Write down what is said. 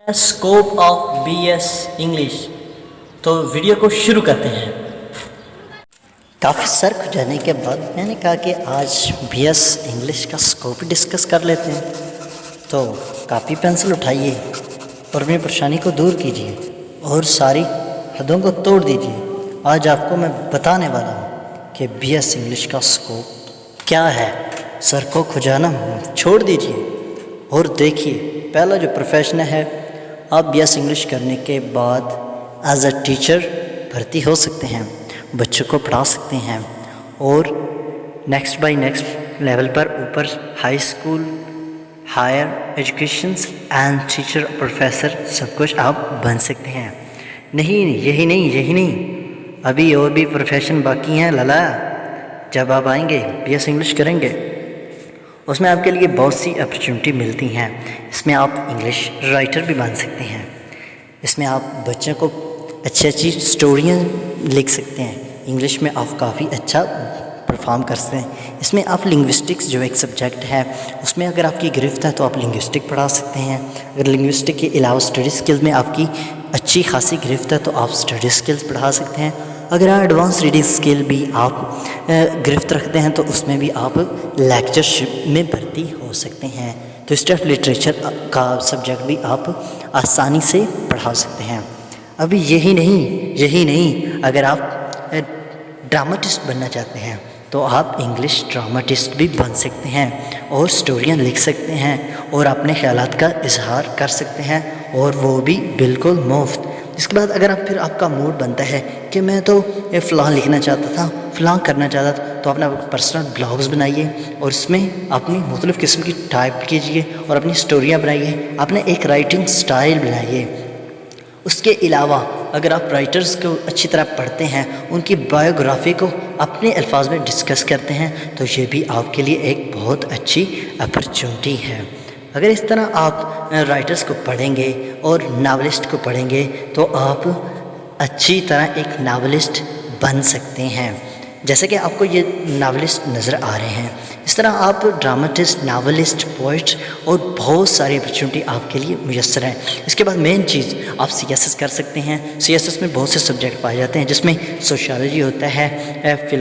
Scope of BS English. तो video को शुरू करते हैं। काफ़ी सर खुजाने के बाद मैंने कहा कि आज BS इंग्लिश का स्कोप डिस्कस कर लेते हैं। तो कापी पेंसिल उठाइए और अपनी परेशानी को दूर कीजिए और सारी हदों को तोड़ दीजिए। आज आपको मैं बताने वाला हूँ कि BS इंग्लिश का स्कोप क्या है। सर को खुजाना छोड़ दीजिए और देखिए, पहला जो प्रोफेशन है, आप BS इंग्लिश करने के बाद एज अ टीचर भर्ती हो सकते हैं, बच्चों को पढ़ा सकते हैं और नेक्स्ट बाय नेक्स्ट लेवल पर ऊपर high school, higher educations and teacher professor सब कुछ आप बन सकते हैं। नहीं, यही नहीं, अभी और भी प्रोफेशन बाकी हैं लाला। जब आप आएंगे BS इंग्लिश करेंगे, उसमें आपके लिए बहुत सी अपॉर्चुनिटी मिलती हैं। इसमें आप इंग्लिश राइटर भी बन सकते हैं। इसमें आप बच्चों को अच्छी स्टोरियाँ लिख सकते हैं। इंग्लिश में आप काफ़ी अच्छा परफॉर्म कर सकते हैं। इसमें आप लिंग्विस्टिक्स जो एक सब्जेक्ट है, उसमें अगर आपकी गिरफ्त है तो आप लिंग्विस्टिक पढ़ा सकते हैं। अगर लिंग्विस्टिक के अलावा स्टडी स्किल्स में आपकी अच्छी खासी गिरफ्त है तो आप स्टडी स्किल्स पढ़ा सकते हैं। अगर एडवांस रीडिंग स्किल भी आप गिरफ्त रखते हैं तो उसमें भी आप लेक्चरशिप में भर्ती हो सकते हैं। तो स्टफ लिटरेचर का सब्जेक्ट भी आप आसानी से पढ़ा सकते हैं। अभी यही नहीं, अगर आप ड्रामाटिस्ट बनना चाहते हैं तो आप इंग्लिश ड्रामाटिस्ट भी बन सकते हैं और स्टोरियाँ लिख सकते हैं और अपने ख्यालात का इजहार कर सकते हैं, और वो भी बिल्कुल मुफ्त। इसके बाद अगर आप फिर आपका मूड बनता है कि मैं तो ये फ़लाँ लिखना चाहता था, फ़लाँ करना चाहता था, तो अपना पर्सनल ब्लॉग्स बनाइए और इसमें अपनी मुख्तलिफ़ किस्म की टाइप कीजिए और अपनी स्टोरियाँ बनाइए, अपने एक राइटिंग स्टाइल बनाइए। उसके अलावा अगर आप राइटर्स को अच्छी तरह पढ़ते हैं, उनकी बायोग्राफी को अपने अल्फाज में डिस्कस करते हैं, तो ये भी आपके लिए एक बहुत अच्छी अपॉर्चुनिटी है। अगर इस तरह आप राइटर्स को पढ़ेंगे और नावलिस्ट को पढ़ेंगे तो आप अच्छी तरह एक नावलिस्ट बन सकते हैं, जैसे कि आपको ये नावलिस्ट नज़र आ रहे हैं। इस तरह आप ड्रामाटिस्ट, नावलिस्ट, पोइट और बहुत सारी अपॉर्चुनिटी आपके लिए मुयस्सर है। इसके बाद मेन चीज़, आप CSS कर सकते हैं। CSS में बहुत से सब्जेक्ट पाए जाते हैं, जिसमें सोशियोलॉजी होता है,